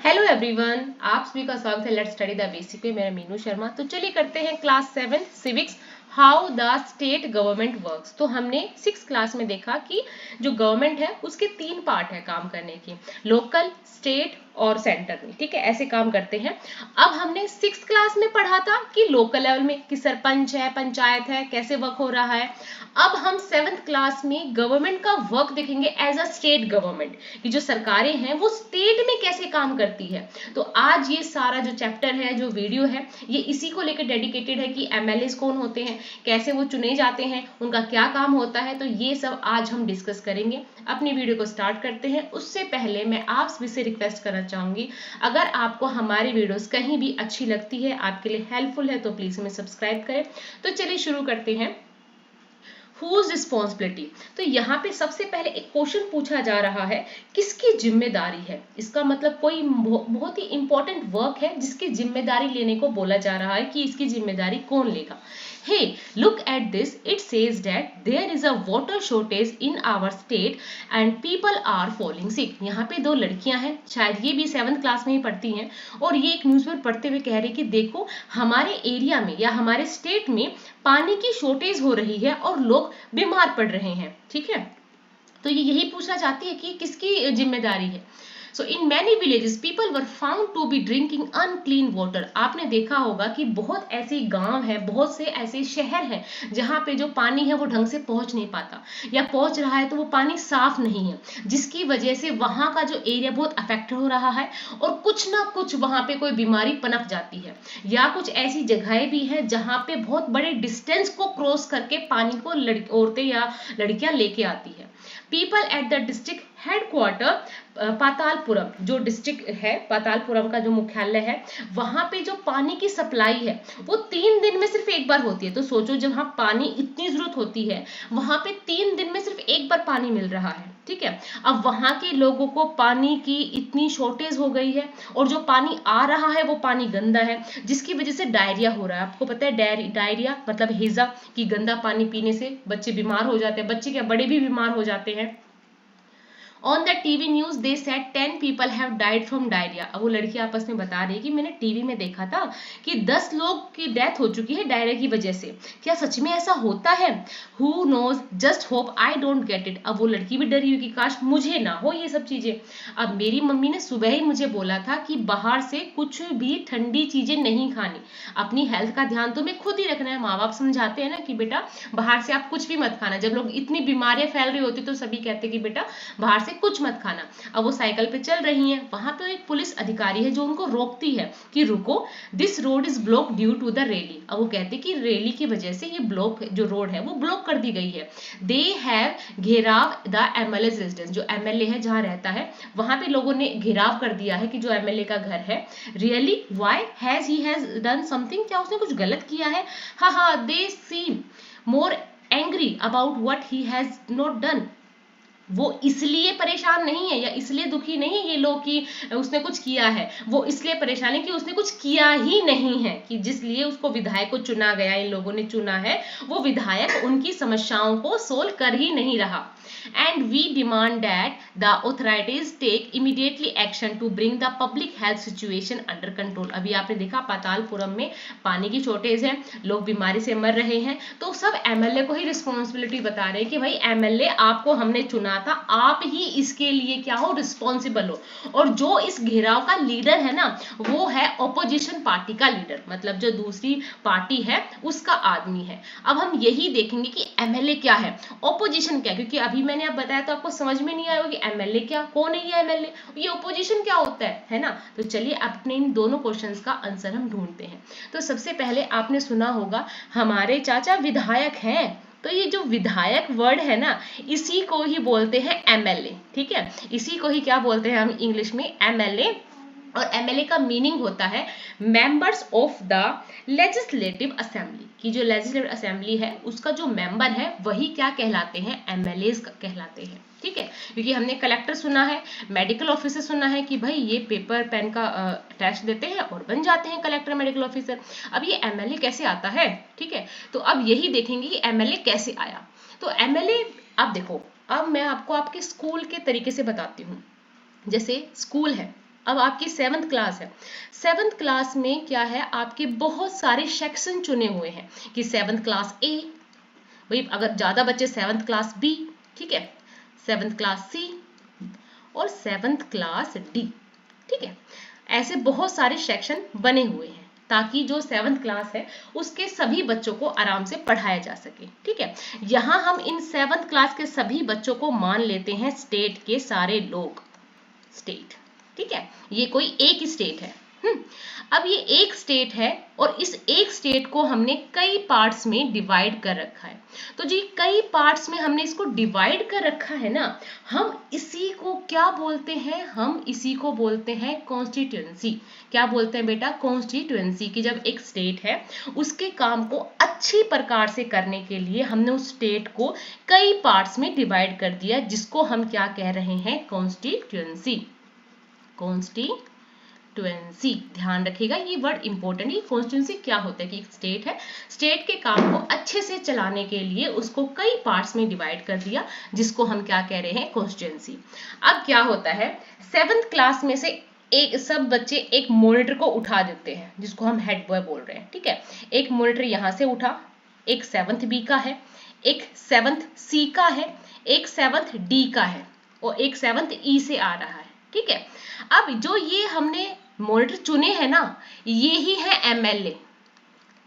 Hello everyone, आप सभी का स्वागत है लेट्स स्टडी द बेसिक पे। मेरा मीनू शर्मा। तो चलिए करते हैं class 7 civics, how the state government works. तो हमने 6 क्लास में देखा कि जो गवर्नमेंट है उसके 3 पार्ट है काम करने की, लोकल, स्टेट और सेंटर में। ठीक है, ऐसे काम करते हैं। अब हमने 6 क्लास में पढ़ा था कि लोकल लेवल में कि सरपंच है, पंचायत है, कैसे वर्क हो रहा है। अब हम 7th क्लास में गवर्नमेंट का वर्क देखेंगे एज अ स्टेट गवर्नमेंट, कि जो सरकारें हैं वो स्टेट में कैसे काम करती है। तो आज ये सारा जो चैप्टर है, जो वीडियो है, ये इसी को लेकर डेडिकेटेड है कि एमएलए कौन होते हैं, कैसे वो चुने जाते हैं, उनका क्या काम होता है। तो ये सब आज हम डिस्कस करेंगे। अपनी वीडियो को स्टार्ट करते हैं। उससे पहले मैं आप सभी से रिक्वेस्ट करना चाहूंगी, अगर आपको हमारी वीडियोस कहीं भी अच्छी लगती है, आपके लिए हेल्पफुल है, तो प्लीज हमें सब्सक्राइब करें। तो चलिए शुरू करते हैं। Whose responsibility? तो यहाँ पे सबसे पहले एक क्वेश्चन पूछा जा रहा है, किसकी जिम्मेदारी है। इसका मतलब कोई बहुत ही इंपॉर्टेंट वर्क है जिसकी जिम्मेदारी लेने को बोला जा रहा है कि इसकी जिम्मेदारी कौन लेगा। Hey, look at this. It says that there is a water shortage in our state and people are falling sick. यहाँ पे 2 लड़कियां हैं, शायद ये भी 7th क्लास में ही पढ़ती हैं, और ये एक न्यूज़पेपर पढ़ते हुए कह रही कि देखो हमारे एरिया में या हमारे स्टेट में पानी की शॉर्टेज हो रही है और लोग बीमार पड़ रहे हैं। ठीक है, तो ये यही पूछना चाहती है कि किसकी जिम्मेदारी है। So in many villages people were found to be drinking unclean water. आपने देखा होगा कि बहुत ऐसे गांव है, बहुत से ऐसे शहर हैं जहाँ पे जो पानी है वो ढंग से पहुंच नहीं पाता, या पहुंच रहा है तो वो पानी साफ नहीं है, जिसकी वजह से वहां का जो एरिया बहुत अफेक्ट हो रहा है और कुछ ना कुछ वहां पे कोई बीमारी पनप जाती है। या कुछ ऐसी जगहें भी है जहाँ पे बहुत बड़े डिस्टेंस को क्रॉस करके पानी को औरतें या लड़कियां लेके आती है। People at the district headquarter Patalpuram, जो डिस्ट्रिक्ट है पातालपुरम का जो मुख्यालय है, वहां पे जो पानी की सप्लाई है वो 3 दिन में सिर्फ एक बार होती है। तो सोचो, जब वहां पानी इतनी जरूरत होती है, वहां पे 3 दिन में सिर्फ एक बार पानी मिल रहा है। ठीक है, अब वहां के लोगों को पानी की इतनी शॉर्टेज हो गई है, और जो पानी आ रहा है वो पानी गंदा है, जिसकी वजह से डायरिया हो रहा है। आपको पता है डायरिया मतलब हैजा, कि गंदा पानी पीने से बच्चे बीमार हो जाते हैं, बच्चे क्या बड़े भी बीमार हो जाते हैं। On the TV news they said 10 people have died from diarrhoea. अब वो लड़की आपस में बता रही है कि मैंने टीवी में देखा था कि 10 लोग की डेथ हो चुकी है डायरिया की वजह से। क्या सच में ऐसा होता है? Who knows, just hope I don't get it. अब वो लड़की भी डरी हुई कि काश मुझे ना हो ये सब चीजें। अब मेरी मम्मी ने सुबह ही मुझे बोला था कि बाहर से कुछ भी ठंडी चीजें नहीं खानी, अपनी हेल्थ का ध्यान तुम्हें खुद ही रखना है। माँ बाप समझाते हैं ना कि बेटा बाहर से आप कुछ भी मत खाना। जब लोग इतनी बीमारियां फैल रही होती तो सभी कहते कि बेटा बाहर से कुछ मत खाना। अब वो साइकिल पे चल रही हैं, वहां पे एक पुलिस अधिकारी है जो उनको रोकती है कि रुको, this road is block due to the rally. अब वो कहते कि रैली की वजह से ये ब्लॉक जो रोड है वो ब्लॉक कर दी गई है। दे हैव घेराव द एमएलए रेजिडेंस, जो एमएलए है जहां रहता है वहां पे लोगों ने घेराव कर दिया है कि जो एमएलए का घर है। Really, why has he has done something, क्या उसने कुछ गलत किया है? हाँ, they seem more angry about what he has not done. वो इसलिए परेशान नहीं है या इसलिए दुखी नहीं है ये लोग कि उसने कुछ किया है, वो इसलिए परेशान है कि उसने कुछ किया ही नहीं है, कि जिस लिए उसको विधायक को चुना गया, इन लोगों ने चुना है, वो विधायक उनकी समस्याओं को सोल्व कर ही नहीं रहा। And we demand that the authorities take immediately action to bring the public health situation under control. अभी आपने देखा पातालपुरम में पानी की शॉर्टेज है, लोग बीमारी से मर रहे हैं, तो सब एमएलए को ही रिस्पॉन्सिबिलिटी बता रहे हैं कि भाई एमएलए आपको हमने चुना था, आप ही इसके लिए क्या हो, रिस्पॉन्सिबल हो। और जो इस घेराव का लीडर है ना, वो है ऑपोजिशन पार्टी का लीडर, मतलब जो दूसरी पार्टी है उसका आदमी है। अब हम यही देखेंगे कि एमएलए क्या है, ऑपोजिशन क्या, क्योंकि अभी मैंने आप बताया तो आपको समझ में नहीं आएगा कि एमएलए क्या, कौन है ये एमएलए, ये ऑपोजिशन क्या होता है ना। तो चलिए अपने इन दोनों क्वेश्चंस का आंसर हम ढूंढते हैं। तो सबसे पहले आपने सुना होगा हमारे चाचा विधायक हैं, तो ये जो विधायक वर्ड है ना, इसी को ही बोलते हैं एमएलए। ठीक है, इसी को ही क्या बोलते हैं हम इंग्लिश में, एमएलए। और एमएलए का मीनिंग होता है members of the legislative assembly, की जो लेजिस्लेटिव असेंबली है उसका जो मेंबर है वही क्या कहलाते हैं, एमएलए कहलाते हैं। ठीक है, क्योंकि हमने कलेक्टर सुना है, मेडिकल ऑफिसर सुना है कि भाई ये पेपर पेन का टेस्ट देते हैं और बन जाते हैं कलेक्टर मेडिकल ऑफिसर। अब ये एमएलए कैसे आता है? ठीक है, तो अब यही देखेंगे कि एमएलए कैसे आया। तो एमएलए, अब देखो, अब मैं आपको आपके स्कूल के तरीके से बताती हूँ। जैसे स्कूल है, अब आपकी 7th क्लास है, 7th क्लास में क्या है, आपके बहुत सारे सेक्शन चुने हुए हैं कि 7th क्लास ए, भाई अगर ज्यादा बच्चे 7th क्लास बी, ठीक है, 7th क्लास सी और 7th क्लास डी, ठीक है, ऐसे बहुत सारे सेक्शन बने हुए हैं ताकि जो 7th क्लास है उसके सभी बच्चों को आराम से पढ़ाया जा सके, ठीक है। यहाँ हम इन 7th क्लास के सभी बच्चों को मान लेते हैं स्टेट के सारे लोग, स्टेट, ठीक है, ये कोई एक स्टेट है। अब ये एक स्टेट है और इस एक स्टेट को हमने कई पार्ट्स में डिवाइड कर रखा है। तो जी कई पार्ट्स में हमने इसको डिवाइड कर रखा है ना, हम इसी को क्या बोलते हैं, हम इसी को बोलते हैं कॉन्स्टिट्यूएंसी। क्या बोलते हैं बेटा, कॉन्स्टिट्यूएंसी। की जब एक स्टेट है उसके काम को अच्छी प्रकार से करने के लिए हमने उस स्टेट को कई पार्ट्स में डिवाइड कर दिया, जिसको हम क्या कह रहे हैं, कॉन्स्टिट्यूएंसी। कॉन्स्टिट्यूएंसी, ध्यान रखिएगा ये वर्ड इंपॉर्टेंट है। कॉन्स्टिट्यूएंसी क्या होता है कि एक स्टेट है, स्टेट के काम को अच्छे से चलाने के लिए उसको कई पार्ट्स में डिवाइड कर दिया, जिसको हम क्या कह रहे हैं, कॉन्स्टिट्यूएंसी। अब क्या होता है, 7th क्लास में से एक सब बच्चे एक मॉनिटर को उठा देते हैं, जिसको हम हेड बॉय बोल रहे हैं, ठीक है। एक मॉनिटर यहां से उठा, एक 7th बी का है, एक 7th सी का है, एक 7th डी का है और एक 7th ई से आ रहा है, ठीक है। अब जो ये हमने मॉनिटर चुने हैं ना, ये ही है एमएलए,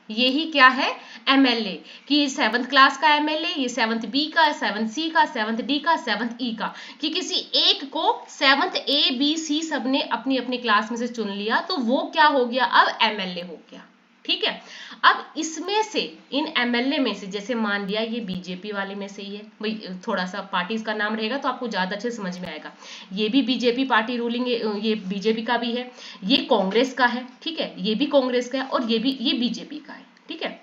यही क्या है, एमएलए। कि 7th क्लास का एमएलए, ये 7th बी का, 7th सी का, 7th डी का, 7th ई का, कि किसी एक को 7th ए बी सी सबने अपनी अपनी क्लास में से चुन लिया, तो वो क्या हो गया, अब एमएलए हो गया, ठीक है। अब इसमें से, इन एमएलए में से, जैसे मान लिया ये बीजेपी वाले में से ही है, वही थोड़ा सा पार्टी का नाम रहेगा तो आपको ज्यादा अच्छे समझ में आएगा। ये भी बीजेपी पार्टी रूलिंग, ये बीजेपी का भी है, ये कांग्रेस का है, ठीक है, ये भी कांग्रेस का है और ये बीजेपी का है, ठीक है।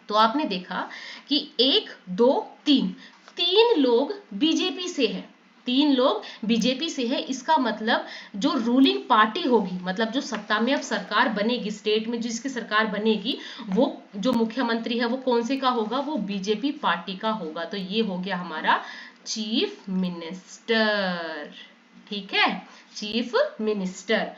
तो आपने देखा कि 1 2 3 लोग बीजेपी से है, 3 लोग बीजेपी से है। इसका मतलब जो रूलिंग पार्टी होगी, मतलब जो सत्ता में अब सरकार बनेगी, स्टेट में जिसकी सरकार बनेगी, वो जो मुख्यमंत्री है वो कौन से का होगा, वो बीजेपी पार्टी का होगा। तो ये हो गया हमारा चीफ मिनिस्टर, ठीक है, चीफ मिनिस्टर।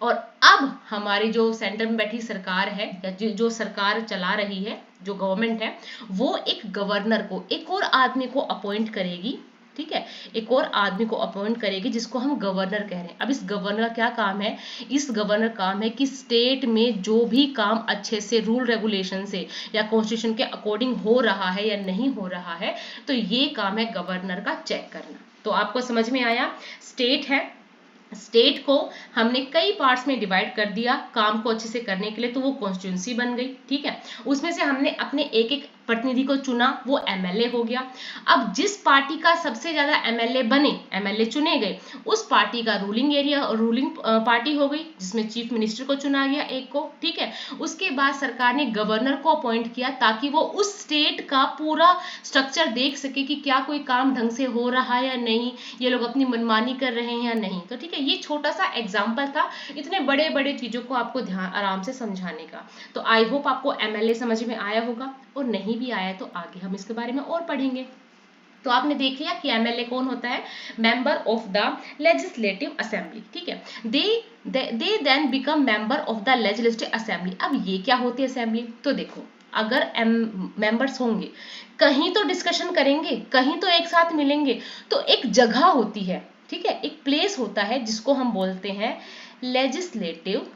और अब हमारी जो सेंटर में बैठी सरकार है, या जो सरकार चला रही है, जो गवर्नमेंट है, वो एक गवर्नर को, एक और आदमी को अपॉइंट करेगी, ठीक है, एक और आदमी को अपॉइंट करेगी, जिसको हम गवर्नर कह रहे हैं। अब इस गवर्नर का क्या काम है, इस गवर्नर काम है कि स्टेट में जो भी काम अच्छे से रूल रेगुलेशन से या कॉन्स्टिट्यूशन के अकॉर्डिंग हो रहा है या नहीं हो रहा है, तो ये काम है गवर्नर का चेक करना। तो आपको समझ में आया, स्टेट है, स्टेट को हमने कई पार्ट्स में डिवाइड कर दिया काम को अच्छे से करने के लिए, तो वो कॉन्स्टिट्यूंसी बन गई, ठीक है। उसमें से हमने अपने एक एक प्रतिनिधि को चुना, वो एमएलए हो गया। अब जिस पार्टी का सबसे ज्यादा एमएलए बने, एमएलए चुने गए, उस पार्टी का रूलिंग एरिया, रूलिंग पार्टी हो गई, जिसमें चीफ मिनिस्टर को चुना गया एक को, ठीक है। उसके बाद सरकार ने गवर्नर को अपॉइंट किया, ताकि वो उस स्टेट का पूरा स्ट्रक्चर देख सके कि क्या कोई काम ढंग से हो रहा है या नहीं, ये लोग अपनी मनमानी कर रहे हैं या नहीं। तो ठीक है, ये छोटा सा एग्जाम्पल था इतने बड़े बड़े चीजों को आपको ध्यान आराम से समझाने का। तो आई होप आपको एमएलए समझ में आया होगा, और नहीं भी आया तो आगे हम इसके बारे में और पढ़ेंगे। तो आपने देख लिया कि एमएलए कौन होता है, member of the legislative assembly, ठीक है। They then become member of the legislative assembly. अब ये क्या होती है असेंबली, तो देखो, अगर मेंबर्स होंगे, कहीं तो डिस्कशन करेंगे, कहीं तो एक साथ मिलेंगे, तो एक जगह होती है, ठीक है, एक प्लेस होता है जिसको हम बोलते हैं लेजिस्लेटिव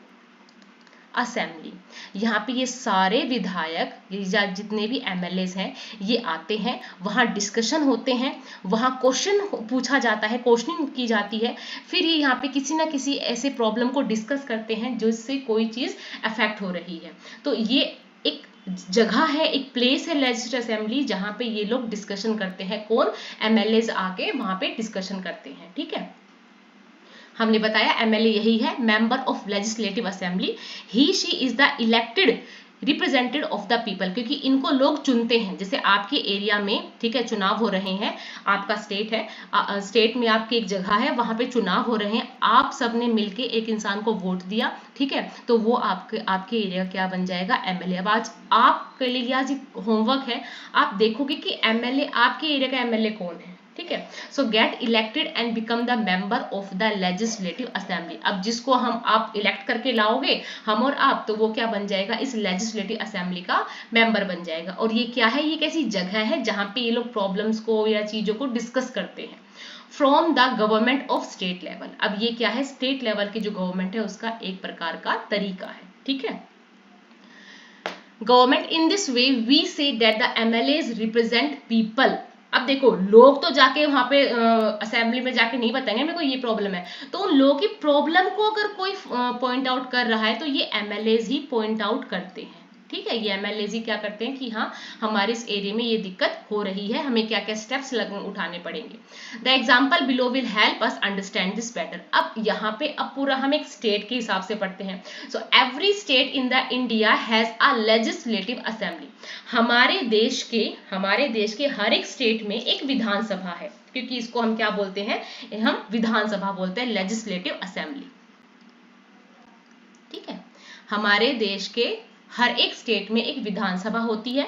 असेंबली। यहाँ पे ये सारे विधायक या जितने भी एमएलए हैं ये आते हैं, वहाँ डिस्कशन होते हैं, वहाँ क्वेश्चन पूछा जाता है, क्वेश्चनिंग की जाती है, फिर ये यहाँ पे किसी ना किसी ऐसे प्रॉब्लम को डिस्कस करते हैं जिससे कोई चीज अफेक्ट हो रही है। तो ये एक जगह है, एक प्लेस है लेजिस्लेटिव असेंबली, जहाँ पे ये लोग डिस्कशन करते हैं, कौन, एमएलए आके वहाँ पे डिस्कशन करते हैं, ठीक है। हमने बताया एमएलए यही है, member of legislative assembly. He she is the elected representative of the people, क्योंकि इनको लोग चुनते हैं। जैसे आपके एरिया में, ठीक है, चुनाव हो रहे हैं, आपका स्टेट है, स्टेट में आपकी एक जगह है, वहां पे चुनाव हो रहे हैं, आप सबने मिलके एक इंसान को वोट दिया, ठीक है, तो वो आपके एरिया क्या बन जाएगा, एमएलए। अब आज आपके लिए आज होमवर्क है, आप देखोगे कि एमएलए, आपके एरिया का एमएलए कौन है, ठीक है। सो get elected and become the member of the legislative assembly. अब जिसको आप इलेक्ट करके लाओगे, हम और आप, तो वो क्या बन जाएगा, इस लेजिस्लेटिव असेंबली का मेंबर बन जाएगा। और ये क्या है, ये कैसी जगह है जहां पे ये लोग प्रॉब्लम्स को या चीजों को डिस्कस करते हैं। From the government of state level. अब ये क्या है, स्टेट लेवल की जो गवर्नमेंट है उसका एक प्रकार का तरीका है, ठीक है। Government in this way we say that the MLAs represent people. अब देखो, लोग तो जाके वहां पे असेंबली में जाके नहीं बताएंगे मेरे को ये प्रॉब्लम है, तो उन लोगों की प्रॉब्लम को अगर कोई पॉइंट आउट कर रहा है तो ये एमएलएज ही पॉइंट आउट करते हैं, ठीक है। ये एमएलएज ही क्या करते हैं कि हाँ, हमारे इस एरिया में ये दिक्कत हो रही है, हमें क्या क्या स्टेप्स उठाने पड़ेंगे। The example below will help us understand this better. अब यहाँ पे अब पूरा हम एक स्टेट के हिसाब से पढ़ते हैं। So every state in the India has a legislative assembly. हमारे देश के हर एक स्टेट में एक विधानसभा है, क्योंकि इसको हम क्या बोलते हैं, हम विधानसभा बोलते हैं, लेजिस्लेटिव असेंबली, ठीक है। हमारे देश के हर एक स्टेट में एक विधानसभा होती है।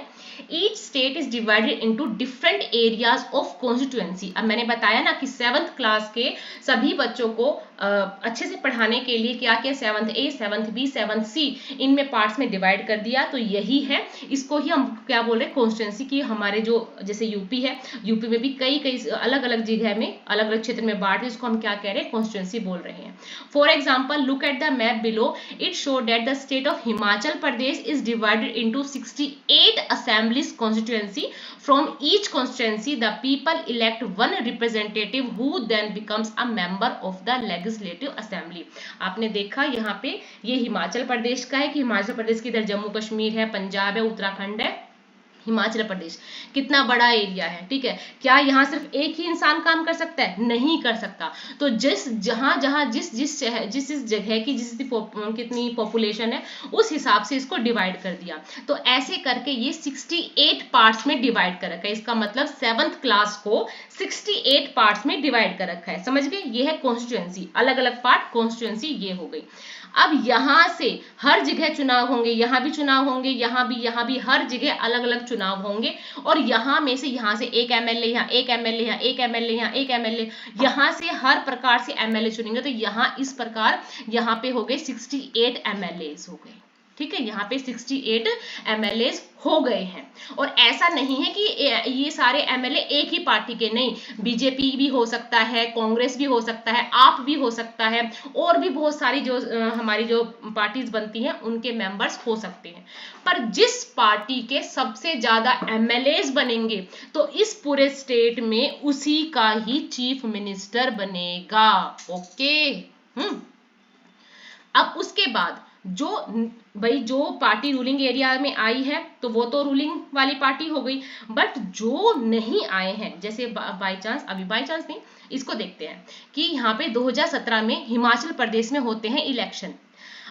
Each state is divided into different areas of constituency. अब मैंने बताया ना कि 7th क्लास के सभी बच्चों को अच्छे से पढ़ाने के लिए क्या किया, 7th A, 7th B, 7th C इनमें पार्ट्स में डिवाइड कर दिया। तो यही है, इसको ही हम क्या बोल रहे हैं, कॉन्स्टिट्यूएंसी की। हमारे जो जैसे यूपी है, यूपी में भी कई अलग अलग जगह में अलग अलग क्षेत्र में बांट, इसको हम क्या कह रहे हैं, कॉन्स्टिट्यूएंसी बोल रहे हैं। For example, look at the map below, it show that the state of Himachal Pradesh is divided into 68 assemblies constituency. From each constituency the people elect one representative who then becomes a member of the legislative assembly. आपने देखा यहाँ पे ये हिमाचल प्रदेश का है कि हिमाचल प्रदेश की इधर जम्मू कश्मीर है, पंजाब है, उत्तराखंड है, हिमाचल प्रदेश कितना बड़ा एरिया है, ठीक है। क्या यहाँ सिर्फ एक ही इंसान काम कर सकता है, नहीं कर सकता। तो जिस जगह की कितनी पॉपुलेशन है उस हिसाब से इसको डिवाइड कर दिया। तो ऐसे करके ये 68 पार्ट्स में डिवाइड कर रखा है। इसका मतलब 7th क्लास को 68 पार्ट्स में डिवाइड कर रखा है, समझ गए। ये है कॉन्स्टिट्यूएंसी, अलग अलग पार्ट कॉन्स्टिट्यूएंसी ये हो गई। अब यहां से हर जगह चुनाव होंगे, यहां भी चुनाव होंगे, यहां भी हर जगह अलग अलग चुनाव होंगे। और यहां से एक एमएलए, यहाँ एक एमएलए, यहाँ एक एमएलए, यहाँ एक एमएलए, यहां से हर प्रकार से एमएलए चुनेंगे। तो यहाँ इस प्रकार यहाँ पे हो गए 68 एमएलए हो गए, ठीक है। यहाँ पे 68 एमएलए हो गए हैं। और ऐसा नहीं है कि ये सारे एमएलए एक ही पार्टी के, नहीं, बीजेपी भी हो सकता है, कांग्रेस भी हो सकता है, आप भी हो सकता है, और भी बहुत सारी जो हमारी जो पार्टीज बनती हैं उनके मेंबर्स हो सकते हैं। पर जिस पार्टी के सबसे ज्यादा एमएलए बनेंगे तो इस पूरे स्टेट में उसी का ही चीफ मिनिस्टर बनेगा, ओके। अब उसके बाद जो पार्टी रूलिंग एरिया में आई है तो वो तो रूलिंग वाली पार्टी हो गई। बट जो नहीं आए हैं, जैसे बाई चांस नहीं, इसको देखते हैं कि यहाँ पे 2017 में हिमाचल प्रदेश में होते हैं इलेक्शन।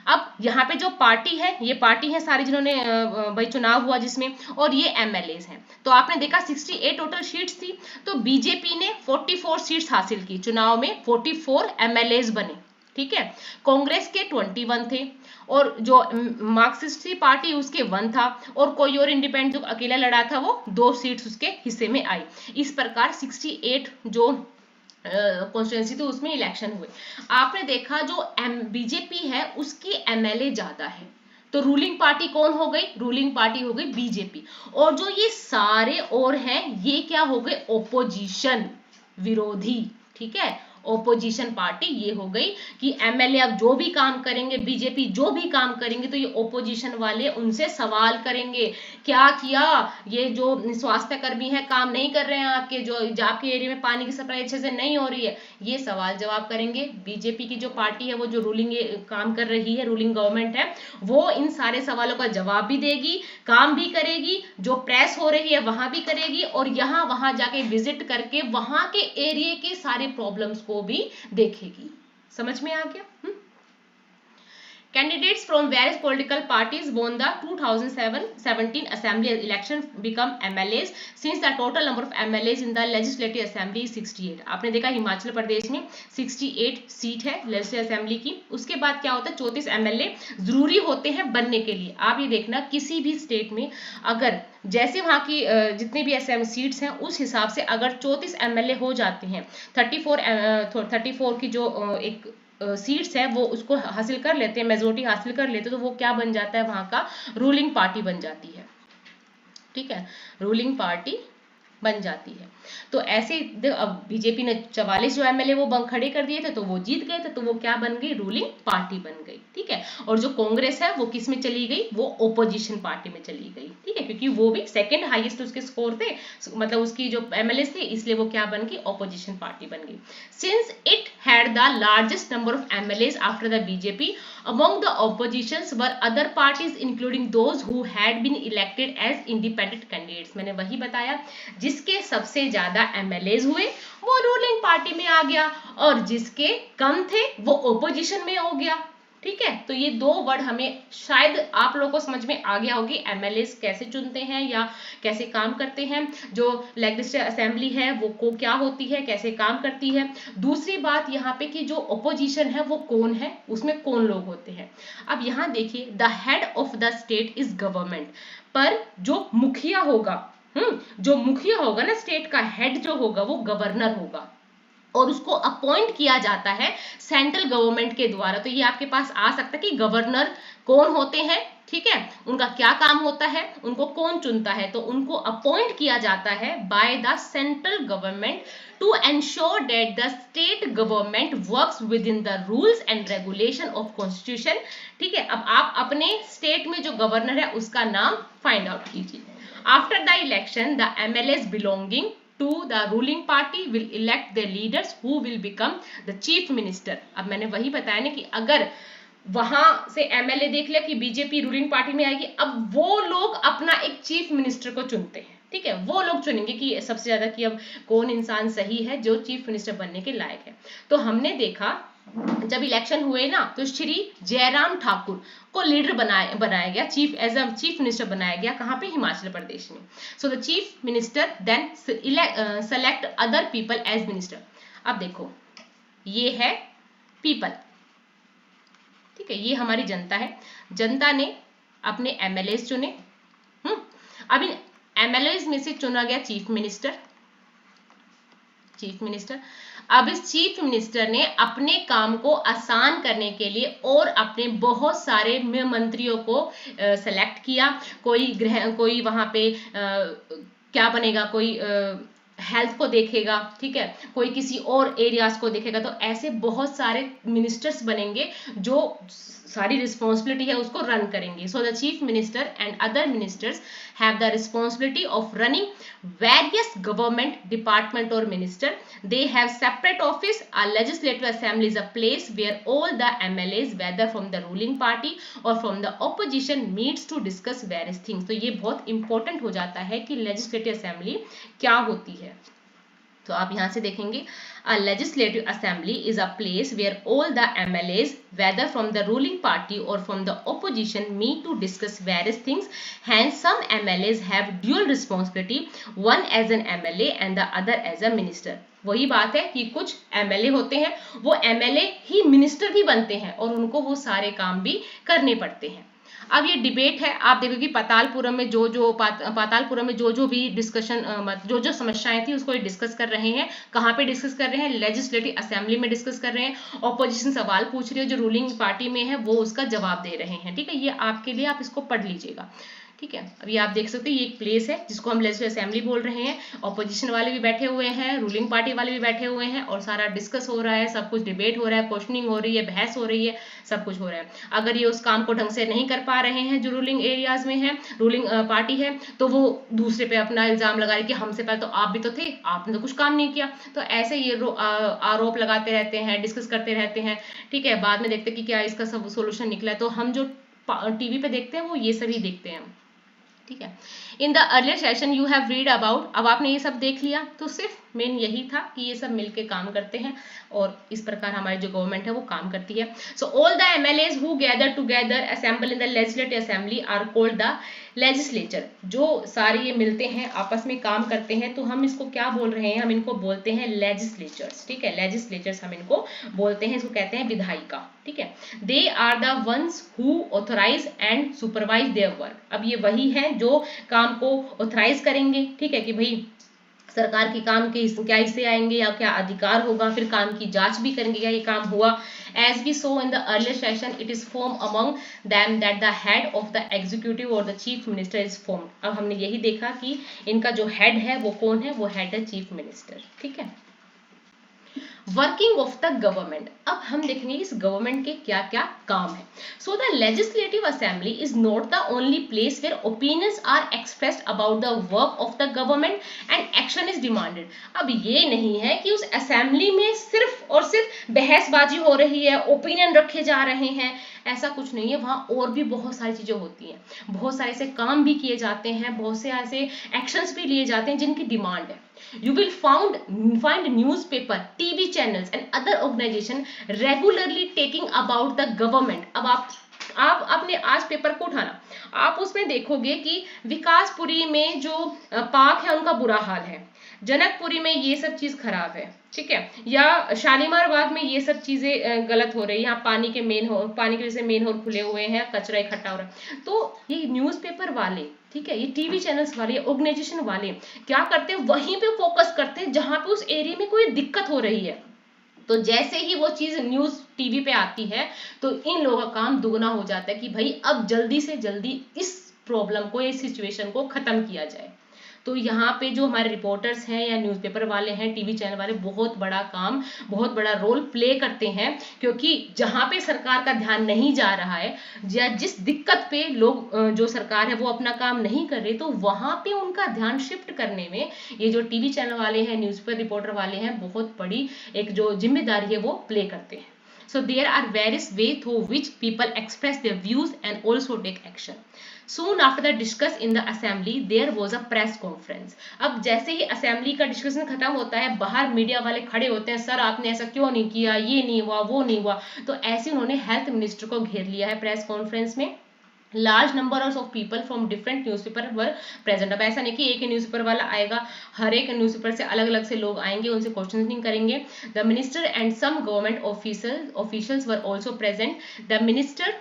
अब यहाँ पे जो पार्टी है, ये पार्टी है सारी जिन्होंने भाई चुनाव हुआ जिसमें, और ये एमएलए हैं। तो आपने देखा 68 टोटल सीट्स थी, तो बीजेपी ने 44 सीट्स हासिल की, चुनाव में 44 एमएलए बने, ठीक है। कांग्रेस के 21 थे, और जो मार्क्सिस्ट पार्टी उसके 1 था, और कोई और इंडिपेंडेंट जो अकेला लड़ा था वो 2 सीट्स उसके हिस्से में आई। इस प्रकार 68 जो कॉन्स्टिट्यूएंसी थी उसमें इलेक्शन हुए। आपने देखा जो बीजेपी है उसकी एमएलए ज्यादा है, तो रूलिंग पार्टी कौन हो गई, रूलिंग पार्टी हो गई बीजेपी। और जो ये सारे और हैं ये क्या हो गए, ओपोजिशन, विरोधी, ठीक है। ओपोजिशन पार्टी ये हो गई कि एमएलए अब जो भी काम करेंगे, बीजेपी जो भी काम करेंगे तो ये ओपोजिशन वाले उनसे सवाल करेंगे, क्या किया, ये जो स्वास्थ्य कर्मी है काम नहीं कर रहे हैं आपके, जो आपके एरिया में पानी की सप्लाई अच्छे से नहीं हो रही है, ये सवाल जवाब करेंगे। बीजेपी की जो पार्टी है वो जो रूलिंग काम कर रही है, रूलिंग गवर्नमेंट है, वो इन सारे सवालों का जवाब भी देगी, काम भी करेगी, जो प्रेस हो रही है वहां भी करेगी, और यहाँ वहां जाके विजिट करके वहां के एरिया के सारे प्रॉब्लम्स को भी देखेगी। समझ में आ गया? Candidates from various political parties won the 2017 assembly election become MLAs since the total number of MLAs in the legislative assembly is 68। आपने देखा हिमाचल प्रदेश में 68 सीट है लेजिस्लेटिव असेंबली की। उसके बाद क्या होता है 34 MLA जरूरी होते हैं बनने के लिए। आप ये देखना किसी भी स्टेट में अगर जैसे वहाँ की जितनी भी सीट्स हैं उस हिसाब से अगर 34 MLA हो जाते हैं 34 की जो एक सीट्स है वो उसको हासिल कर लेते हैं, मेजोरिटी हासिल कर लेते हैं, तो वो क्या बन जाता है वहां का रूलिंग पार्टी बन जाती है। ठीक है, रूलिंग पार्टी बन जाती है। तो ऐसे अब बीजेपी ने 44 जो MLA वो खड़े कर दिए थे तो वो जीत गए थे, तो वो क्या बन गई रूलिंग पार्टी बन गई। ठीक है, और जो कांग्रेस है वो किस में चली गई, वो ओपोजिशन पार्टी में चली गई। ठीक है, क्योंकि वो भी सेकंड हाईएस्ट उसके स्कोर थे, मतलब उसकी जो MLA थे, इसलिए वो क्या बन गई ओपोजिशन पार्टी बन गई। Since it had the largest number of MLAs after the BJP among the oppositions were other parties including those who had been elected as independent candidates. मैंने वही बताया, जिसके सबसे ज्यादा MLAs हुए वो रूलिंग पार्टी में आ गया और जिसके कम थे वो ओपोजिशन में हो गया। ठीक है, तो ये दो वर्ड हमें शायद आप लोगों को समझ में आ गया होगी, MLAs कैसे चुनते हैं या कैसे काम करते हैं, जो लेजिस्लेटिव असेंबली है वो को क्या होती है, कैसे काम करती है। दूसरी बात यहाँ पे कि जो ओपोजिशन है वो कौन है, उसमें कौन लोग होते हैं। अब यहाँ देखिए, the head of the state is government, पर जो मुखिया होगा जो मुखिया होगा ना, स्टेट का हेड जो होगा वो गवर्नर होगा और उसको अपॉइंट किया जाता है सेंट्रल गवर्नमेंट के द्वारा। तो ये आपके पास आ सकता है कि गवर्नर कौन होते हैं, ठीक है, उनका क्या काम होता है, उनको कौन चुनता है, तो उनको अपॉइंट किया जाता है by the central government to ensure that the state government works within the rules and regulation of constitution. ठीक है, अब आप अपने स्टेट में जो गवर्नर है उसका नाम फाइंड आउट कीजिए। After the election, the MLAs belonging to the ruling party will elect their leaders who will become the chief minister। अब मैंने वही बताया ना कि अगर वहां से MLA देख लिया कि बीजेपी रूलिंग पार्टी में आएगी, अब वो लोग अपना एक चीफ मिनिस्टर को चुनते हैं। ठीक है, वो लोग चुनेंगे कि सबसे ज्यादा कि अब कौन इंसान सही है जो चीफ मिनिस्टर बनने के लायक है। तो हमने देखा जब इलेक्शन हुए ना तो श्री जयराम ठाकुर को लीडर बनाया गया, चीफ मिनिस्टर बनाया गया, कहाँ पे, हिमाचल प्रदेश में। So the chief minister then select other people as minister. अब देखो ये है पीपल, ठीक है, ये हमारी जनता है, जनता ने अपने MLAs चुने। अब इन MLAs में से चुना गया चीफ मिनिस्टर। अब इस चीफ मिनिस्टर ने अपने काम को आसान करने के लिए और अपने बहुत सारे मंत्रियों को सेलेक्ट किया। कोई वहां पे क्या बनेगा, कोई हेल्थ को देखेगा, ठीक है, कोई किसी और एरियाज को देखेगा। तो ऐसे बहुत सारे मिनिस्टर्स बनेंगे जो सारी रिस्पॉन्सिबिलिटी है उसको रन करेंगे। सो the chief minister and other ministers have the responsibility of running various government department और minister. They have separate office. A legislative assembly is a place where all the MLAs, whether from the ruling party or from the opposition, meets to discuss various things। तो ये बहुत important हो जाता है कि legislative assembly क्या होती है। तो आप यहाँ से देखेंगे, a legislative assembly is a place where all the MLAs, whether from the ruling party or from the opposition, meet to discuss various things. Hence, some MLAs have dual responsibility, one as an MLA and the other as a minister। वही बात है कि कुछ MLA होते हैं वो MLA ही minister भी बनते हैं और उनको वो सारे काम भी करने पड़ते हैं। अब ये डिबेट है, आप देखो कि पातालपुरम में जो भी डिस्कशन जो समस्याएं थी उसको डिस्कस कर रहे हैं। कहाँ पे डिस्कस कर रहे हैं, लेजिस्लेटिव असेंबली में डिस्कस कर रहे हैं। ऑपोजिशन सवाल पूछ रही है, जो रूलिंग पार्टी में है वो उसका जवाब दे रहे हैं। ठीक है, ये आपके लिए, आप इसको पढ़ लीजिएगा। ठीक है, अभी आप देख सकते हैं ये एक प्लेस है जिसको हम लेजिस्लेटिव असेंबली बोल रहे हैं। ऑपोजिशन वाले भी बैठे हुए हैं, रूलिंग पार्टी वाले भी बैठे हुए हैं और सारा डिस्कस हो रहा है, सब कुछ डिबेट हो रहा है, क्वेश्चनिंग हो रही है, बहस हो रही है, सब कुछ हो रहा है। अगर ये उस काम को ढंग से नहीं कर पा रहे हैं जो रूलिंग एरियाज में है, रूलिंग पार्टी है, तो वो दूसरे पे अपना इल्जाम लगा रहे कि हमसे पहले तो आप भी तो थे, आपने तो कुछ काम नहीं किया। तो ऐसे ये आरोप लगाते रहते हैं, डिस्कस करते रहते हैं। ठीक है, बाद में देखते हैं कि क्या इसका सब सोल्यूशन निकला है। तो हम जो टीवी पे देखते हैं वो ये सभी देखते हैं। ठीक है। इन the earlier session you have read about, अब आपने ये सब देख लिया, तो सिर्फ मेन यही था कि ये सब मिलके काम करते हैं और इस प्रकार हमारी जो गवर्नमेंट है वो काम करती है। So all the MLAs who gather together assemble in the legislative assembly are called the legislature. जो सारे ये मिलते हैं आपस में काम करते हैं तो हम इसको क्या बोल रहे हैं, हम इनको बोलते हैं लेजिस्लेचर्स, ठीक है, लेजिस्लेचर्स हम इनको बोलते हैं, इसको कहते हैं विधायिका, ठीक है। They are the ones who authorise and supervise their work. अब ये वही हैं जो काम को ऑथराइज करेंगे, ठीक है, कि भाई सरकार के काम के क्या हिस्से आएंगे या क्या अधिकार होगा, फिर काम की जांच भी करेंगे क्या ये काम हुआ। As we saw in the earlier session it is form among them that the head of the executive और the chief minister is form. अब हमने यही देखा कि इनका जो हेड है वो कौन है, वो हेड है चीफ मिनिस्टर, ठीक है। वर्किंग ऑफ द गवर्नमेंट, अब हम देखेंगे इस गवर्नमेंट के क्या क्या काम है। So the legislative assembly is not the only place where opinions are expressed about the work of the government and action is demanded. अब ये नहीं है कि उस असेंबली में सिर्फ और सिर्फ बहसबाजी हो रही है, ओपिनियन रखे जा रहे हैं, ऐसा कुछ नहीं है। वहाँ और भी बहुत सारी चीजें होती हैं, बहुत सारे ऐसे काम भी किए जाते हैं, बहुत से ऐसे एक्शंस भी लिए जाते हैं जिनकी डिमांड है। You will find newspaper, TV channels and other organization regularly taking about the government। अब आप आपने आज पेपर को उठाना, आप उसमें देखोगे कि विकासपुरी में जो पार्क है उनका बुरा हाल है, जनकपुरी में ये सब चीज खराब है, ठीक है, या शालीमार बाग में ये सब चीजें गलत हो रही है, यहाँ पानी की वजह से मेन होल खुले हुए हैं, कचरा इकट्ठा हो रहा है। तो ये न्यूज़पेपर वाले, ठीक है, ये टीवी चैनल्स वाले, ऑर्गेनाइजेशन वाले क्या करते हैं, वहीं पे फोकस करते हैं जहां पे उस एरिया में कोई दिक्कत हो रही है। तो जैसे ही वो चीज न्यूज टीवी पे आती है तो इन लोगों का काम दुगना हो जाता है कि भाई अब जल्दी से जल्दी इस प्रॉब्लम को, इस सिचुएशन को खत्म किया जाए। तो यहाँ पे जो हमारे रिपोर्टर्स हैं या न्यूज़पेपर वाले हैं, टीवी चैनल वाले, बहुत बड़ा काम, बहुत बड़ा रोल प्ले करते हैं, क्योंकि जहाँ पे सरकार का ध्यान नहीं जा रहा है या जिस दिक्कत पे लोग, जो सरकार है वो अपना काम नहीं कर रहे, तो वहाँ पे उनका ध्यान शिफ्ट करने में ये जो टीवी चैनल वाले हैं, न्यूज़पेपर रिपोर्टर वाले हैं, बहुत बड़ी एक जो जिम्मेदारी है वो प्ले करते हैं। So there are various ways through which people express their views and also take action. Soon after the discuss in the assembly, there was a press conference. अब जैसे ही असेंबली का डिस्कशन खत्म होता है, बाहर मीडिया वाले खड़े होते हैं, सर आपने ऐसा क्यों नहीं किया, ये नहीं हुआ, वो नहीं हुआ। तो ऐसे उन्होंने हेल्थ मिनिस्टर को घेर लिया है प्रेस कॉन्फ्रेंस में। Large number of people from different newspaper were present. अब ऐसा नहीं कि एक ही न्यूज़पेपर वाला आएगा, हर एक न्यूज़पेपर से अलग अलग से लोग आएंगे, उनसे क्वेश्चनिंग करेंगे। The minister and some government officials were also present. The minister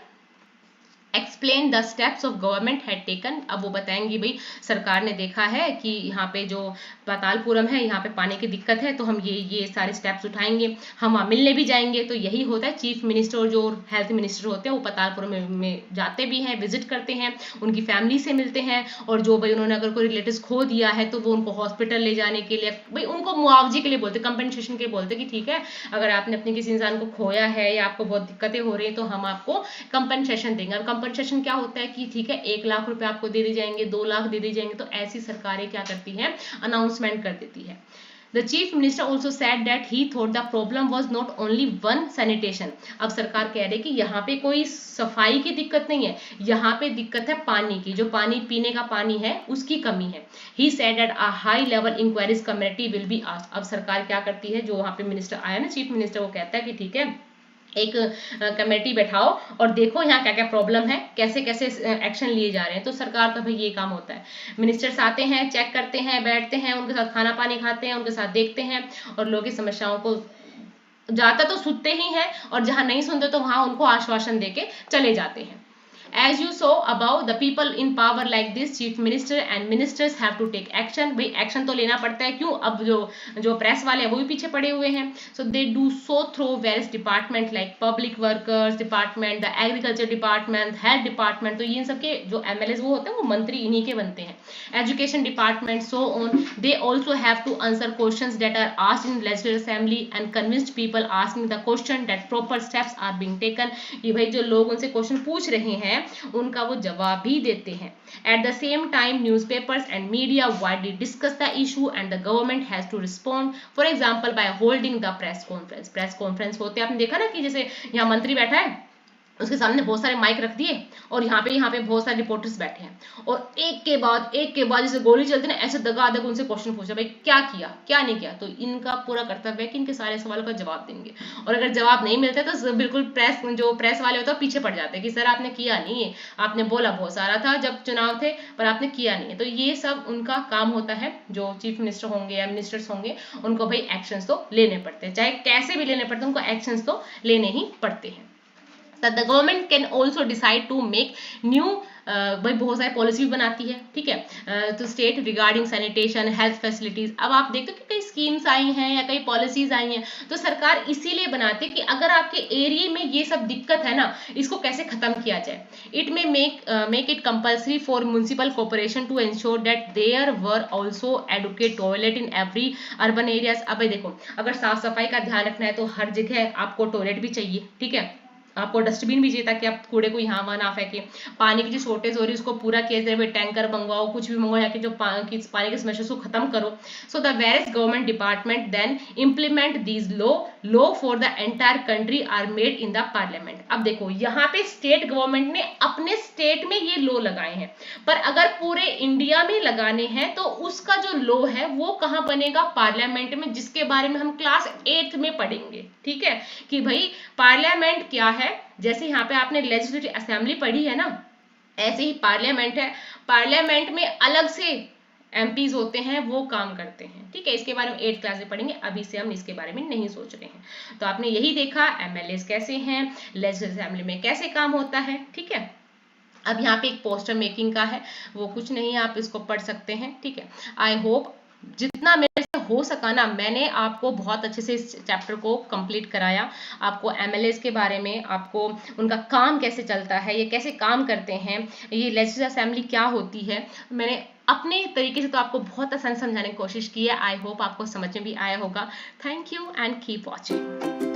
explain the steps of government had taken. अब वो बताएंगी भाई सरकार ने देखा है कि यहाँ पे जो पातालपुरम है, यहाँ पे पानी की दिक्कत है, तो हम ये सारे स्टेप्स उठाएंगे, हम वहाँ मिलने भी जाएंगे। तो यही होता है, चीफ मिनिस्टर और जो हेल्थ मिनिस्टर होते हैं वो पातालपुरम में जाते भी हैं, विजिट करते हैं, उनकी फैमिली से मिलते हैं, और जो भाई उन्होंने अगर कोई रिलेटिव खो दिया है तो वो उनको हॉस्पिटल ले जाने के लिए, भाई उनको मुआवजे के लिए बोलते, कंपनसेशन के लिए बोलते कि ठीक है अगर आपने अपने किसी इंसान को खोया है या आपको बहुत दिक्कतें हो रही है तो हम आपको कंपनसेशन देंगे। अब कंपनसेशन क्या होता है कि ठीक है 1 लाख रुपए आपको दे दी जाएंगे, 2 लाख दे दी जाएंगे। तो ऐसी सरकारें क्या करती हैं, अनाउंसमेंट कर देती है। The chief minister also said that he thought the problem was not only one sanitation। अब सरकार कह रही कि यहाँ पे कोई सफाई की दिक्कत नहीं है, यहाँ पे दिक्कत है पानी की, जो पानी पीने का पानी है उसकी कमी है। He said that a high level inquiries committee will be asked। अब सरकार क्या करती है, जो वहाँ पे मिनिस्टर आया ना, चीफ मिनिस्टर, वो कहता है कि ठीक है एक कमेटी बैठाओ और देखो यहाँ क्या क्या प्रॉब्लम है, कैसे कैसे एक्शन लिए जा रहे हैं। तो सरकार का भाई ये काम होता है, मिनिस्टर्स आते हैं, चेक करते हैं, बैठते हैं, उनके साथ खाना पानी खाते हैं, उनके साथ देखते हैं, और लोगों की समस्याओं को ज्यादा तो सुनते ही हैं, और जहां नहीं सुनते तो वहां उनको आश्वासन देके चले जाते हैं। As you saw above, the people in power like this, chief minister and ministers have to take action। भाई एक्शन तो लेना पड़ता है, क्यों, अब जो प्रेस वाले हैं वो भी पीछे पड़े हुए हैं। So they do so through various department like public workers department, the agriculture department, health department। तो ये सब के जो MLAs वो होते हैं वो मंत्री इन्हीं के बनते हैं। Education department, so on। They also have to answer questions that are asked in legislative assembly and convinced people asking the question that proper steps are being taken। ये भाई जो लोग उनसे क्वेश्चन पूछ रहे हैं उनका वो जवाब भी देते हैं। At the same time, newspapers and media widely discuss the issue and the government has to respond, for example by holding the press conference। press conference होते हैं, आपने देखा ना कि जैसे यहाँ मंत्री बैठा है, उसके सामने बहुत सारे माइक रख दिए और यहाँ पे बहुत सारे रिपोर्टर्स बैठे हैं और एक के बाद जैसे गोली चलती है ना, ऐसे दगा दग उनसे क्वेश्चन पूछा, भाई क्या किया क्या नहीं किया। तो इनका पूरा कर्तव्य है कि इनके सारे सवालों का जवाब देंगे, और अगर जवाब नहीं मिलता तो बिल्कुल प्रेस वाले होते हैं पीछे पड़ जाते हैं कि सर आपने किया नहीं है, आपने बोला बहुत सारा था जब चुनाव थे पर आपने किया नहीं है। तो ये सब उनका काम होता है, जो चीफ मिनिस्टर होंगे या मिनिस्टर्स होंगे उनको भाई एक्शंस तो लेने पड़ते हैं, चाहे कैसे भी लेने पड़ते हैं, उनको एक्शंस तो लेने ही पड़ते हैं। that the government can also decide to make new भाई बहुत सारी पॉलिसी भी बनाती है, ठीक है, तो state regarding sanitation health facilities. अब आप देखते हो कि कई स्कीम्स आई हैं या कई पॉलिसीज आई हैं, तो सरकार इसीलिए बनाती है कि अगर आपके एरिया में ये सब दिक्कत है ना, इसको कैसे खत्म किया जाए। इट में make it compulsory for municipal corporation to ensure that there were also adequate toilet in every urban areas. अब देखो, अगर साफ सफाई का ध्यान रखना है तो हर जगह आपको टॉयलेट भी चाहिए, ठीक है, आपको डस्टबिन भी चाहिए ताकि आप कूड़े को यहाँ वहाँ ना फेंके। पानी की जो शॉर्टेज हो रही है उसको पूरा किया जाए, टैंकर मंगवाओ, कुछ भी मंगवाओ, यहाँ की जो पानी की समस्या को खत्म करो। So the various government department then implement these law for the entire country are made in the parliament. अब देखो यहाँ पे स्टेट गवर्नमेंट ने अपने स्टेट में ये लॉ लगाए हैं, पर अगर पूरे इंडिया में लगाने हैं तो उसका जो लॉ है वो कहाँ बनेगा, पार्लियामेंट में, जिसके बारे में हम क्लास 8th में पढ़ेंगे, ठीक है, कि भाई पार्लियामेंट क्या है। जैसे यहाँ पे आपने लेजिस्लेटिव असेंबली पढ़ी है ना, ऐसे ही पार्लियामेंट है, पार्लियामेंट में अलग से एमपीज होते हैं, वो काम करते हैं, ठीक है। इसके बारे में 8th क्लास में पढ़ेंगे, अभी से हम इसके बारे में नहीं सोच रहे हैं। तो आपने यही देखा एमएलए कैसे हैं, लेजिस्लेटिव असेंबली में कैसे काम होता है, ठीक है। अब यहाँ पे एक पोस्टर मेकिंग का है, वो कुछ नहीं है, आप इसको पढ़ सकते हैं, ठीक है। आई होप जितना मेरे से हो सका ना, मैंने आपको बहुत अच्छे से इस चैप्टर को कंप्लीट कराया, आपको एमएलएस के बारे में, आपको उनका काम कैसे चलता है, ये कैसे काम करते हैं, ये लेजिस्लेटिव असेंबली क्या होती है, मैंने अपने तरीके से तो आपको बहुत आसान समझाने की कोशिश की है। आई होप आपको समझ में भी आया होगा। Thank you and keep watching.